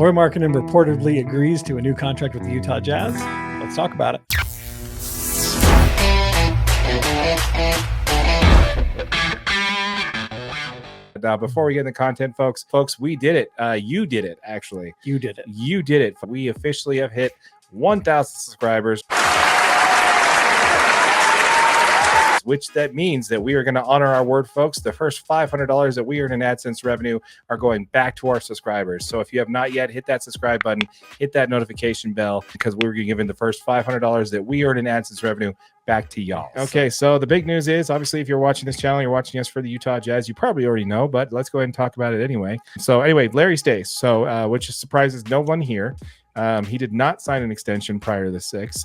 Lauri Markkanen reportedly agrees to a new contract with the Utah Jazz. Let's talk about it. Now, before we get into content, folks, we did it. You did it, actually. You did it. You did it. We officially have hit 1,000 subscribers, which that means that we are going to honor our word, folks. The first $500 that we earn in AdSense revenue are going back to our subscribers. So if you have not yet, hit that subscribe button, hit that notification bell, because we're giving the first $500 that we earn in AdSense revenue back to y'all. Okay, so the big news is, obviously, if you're watching this channel, you're watching us for the Utah Jazz, you probably already know, but let's go ahead and talk about it anyway. So anyway, Larry stays, so which surprises no one here. He did not sign an extension prior to the 6th.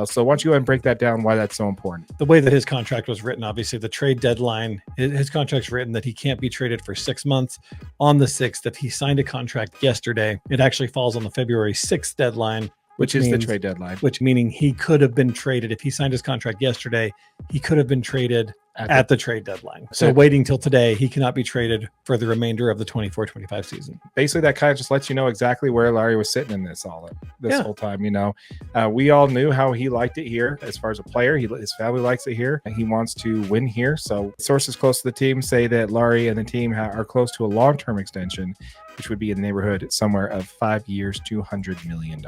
So why don't you go ahead and break that down, why that's so important? The way that his contract was written, obviously, the trade deadline, his contract's written that he can't be traded for 6 months. On the 6th, if he signed a contract yesterday, it actually falls on the February 6th deadline, which is the trade deadline. Which meaning he could have been traded. If he signed his contract yesterday, he could have been traded at the trade deadline. So waiting till today, he cannot be traded for the remainder of the 24-25 season. Basically, that kind of just lets you know exactly where Larry was sitting in this whole time. You know, we all knew how he liked it here as far as a player. His family likes it here, and he wants to win here. So sources close to the team say that Larry and the team are close to a long-term extension, which would be in the neighborhood somewhere of 5 years, $200 million.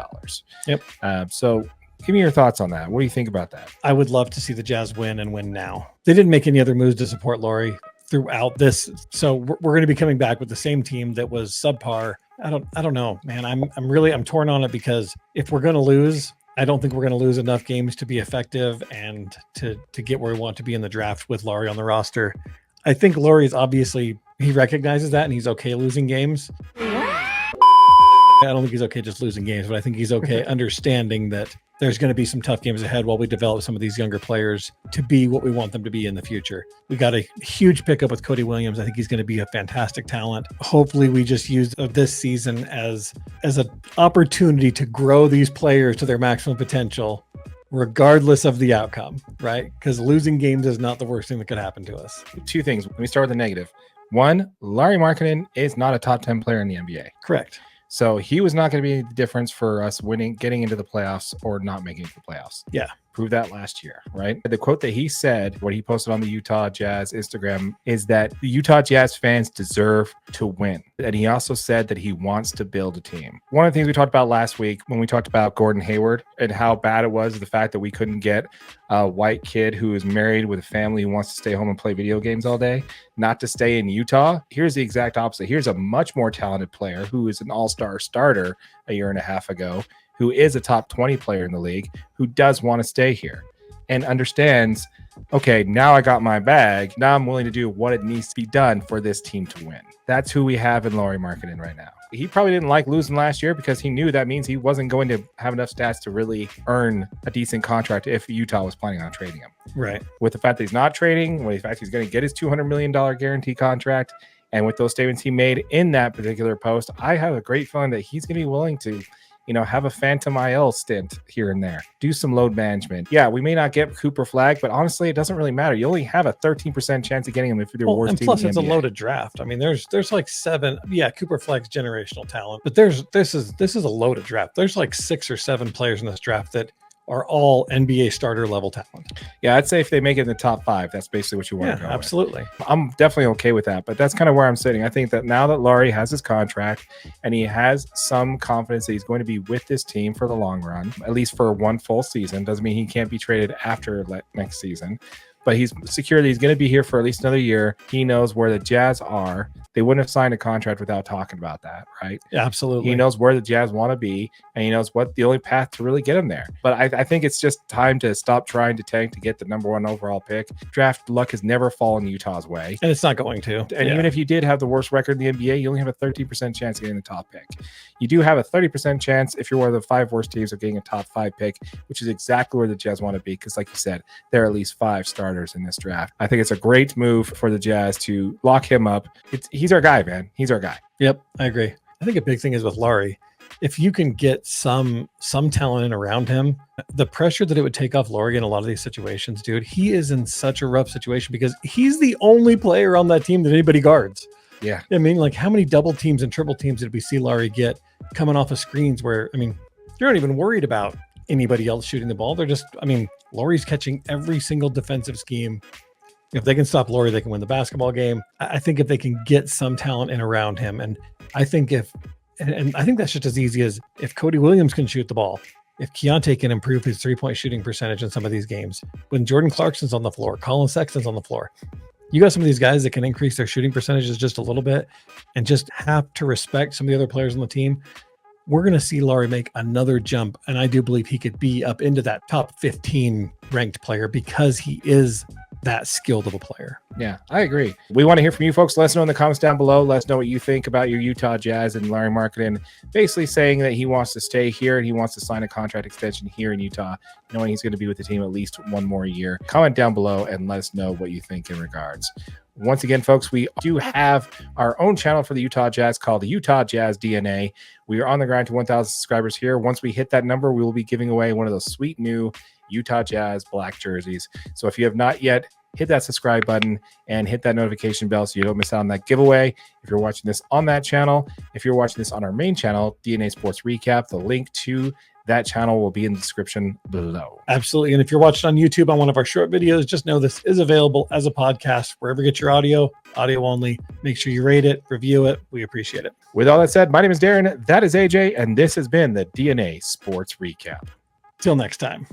Yep. So give me your thoughts on that. What do you think about that? I would love to see the Jazz win and win now. They didn't make any other moves to support Lauri throughout this. So we're going to be coming back with the same team that was subpar. I don't know, man. I'm torn on it, because if we're going to lose, I don't think we're going to lose enough games to be effective and to get where we want to be in the draft with Lauri on the roster. I think Lauri is obviously, he recognizes that and he's okay losing games. I don't think he's okay just losing games, but I think he's okay understanding that there's going to be some tough games ahead while we develop some of these younger players to be what we want them to be in the future. We got a huge pickup with Cody Williams. I think he's going to be a fantastic talent. Hopefully we just use this season as an opportunity to grow these players to their maximum potential, regardless of the outcome, right? Because losing games is not the worst thing that could happen to us. Two things. Let me start with the negative. One, Lauri Markkanen is not a top 10 player in the NBA. Correct. So he was not going to be the difference for us getting into the playoffs or not making it to the playoffs. Yeah. Proved that last year, right? The quote that he said, what he posted on the Utah Jazz Instagram, is that the Utah Jazz fans deserve to win. And he also said that he wants to build a team. One of the things we talked about last week when we talked about Gordon Hayward and how bad it was, the fact that we couldn't get a white kid who is married with a family who wants to stay home and play video games all day, not to stay in Utah. Here's the exact opposite. Here's a much more talented player who is an all-star starter a year and a half ago, who is a top 20 player in the league, who does want to stay here and understands, okay, now I got my bag. Now I'm willing to do what it needs to be done for this team to win. That's who we have in Lauri Markkanen right now. He probably didn't like losing last year because he knew that means he wasn't going to have enough stats to really earn a decent contract if Utah was planning on trading him. Right. With the fact that he's not trading, with the fact he's going to get his $200 million guarantee contract, and with those statements he made in that particular post, I have a great feeling that he's going to be willing to, have a phantom IL stint here and there, do some load management. Yeah, we may not get Cooper Flag, but honestly, it doesn't really matter. You only have a 13% chance of getting him if you're the worst team in the NBA. And plus, it's a loaded draft. I mean, there's like 7. Yeah, Cooper Flag's generational talent, but this is a loaded draft. There's like 6 or 7 players in this draft that are all NBA starter level talent. Yeah, I'd say if they make it in the top 5, that's basically what you want to go absolutely. With. I'm definitely okay with that, but that's kind of where I'm sitting. I think that now that Lauri has his contract and he has some confidence that he's going to be with this team for the long run, at least for one full season, doesn't mean he can't be traded after next season. But he's secure that he's going to be here for at least another year. He knows where the Jazz are. They wouldn't have signed a contract without talking about that, right? Yeah, absolutely. He knows where the Jazz want to be, and he knows what the only path to really get him there. But I think it's just time to stop trying to tank to get the #1 overall pick. Draft luck has never fallen Utah's way. And it's not going to. And even if you did have the worst record in the NBA, you only have a 13% chance of getting the top pick. You do have a 30% chance if you're one of the 5 worst teams of getting a top 5 pick, which is exactly where the Jazz want to be. Because like you said, there are at least 5 starters in this draft. I think it's a great move for the Jazz to lock him up. He's our guy, man. He's our guy. Yep, I agree. I think a big thing is with Lauri, if you can get some talent in around him, the pressure that it would take off Lauri in a lot of these situations, dude, he is in such a rough situation because he's the only player on that team that anybody guards. Yeah. I mean, like how many double teams and triple teams did we see Lauri get coming off of screens where, I mean, you're not even worried about anybody else shooting the ball. They're just, I mean, Lauri's catching every single defensive scheme. If they can stop Lauri, they can win the basketball game. I think if they can get some talent in around him, and I think and I think that's just as easy as if Cody Williams can shoot the ball, if Keontae can improve his 3-point shooting percentage in some of these games, when Jordan Clarkson's on the floor, Colin Sexton's on the floor, you got some of these guys that can increase their shooting percentages just a little bit and just have to respect some of the other players on the team. We're going to see Lauri make another jump. And I do believe he could be up into that top 15 ranked player because he is that skilled of a player. Yeah, I agree. We want to hear from you folks. Let us know in the comments down below. Let us know what you think about your Utah Jazz and Lauri Markkanen basically saying that he wants to stay here and he wants to sign a contract extension here in Utah, knowing he's going to be with the team at least one more year. Comment down below and let us know what you think in regards. Once again, folks, we do have our own channel for the Utah Jazz called the Utah Jazz DNA. We are on the grind to 1,000 subscribers here. Once we hit that number, we will be giving away one of those sweet new Utah Jazz black jerseys. So if you have not yet, hit that subscribe button and hit that notification bell so you don't miss out on that giveaway. If you're watching this on that channel, if you're watching this on our main channel, DNA Sports Recap, the link to that channel will be in the description below. Absolutely. And if you're watching on YouTube on one of our short videos, just know this is available as a podcast wherever you get your audio only. Make sure you rate it, review it. We appreciate it. With all that said, my name is Darren. That is AJ, and this has been the DNA Sports Recap. Till next time.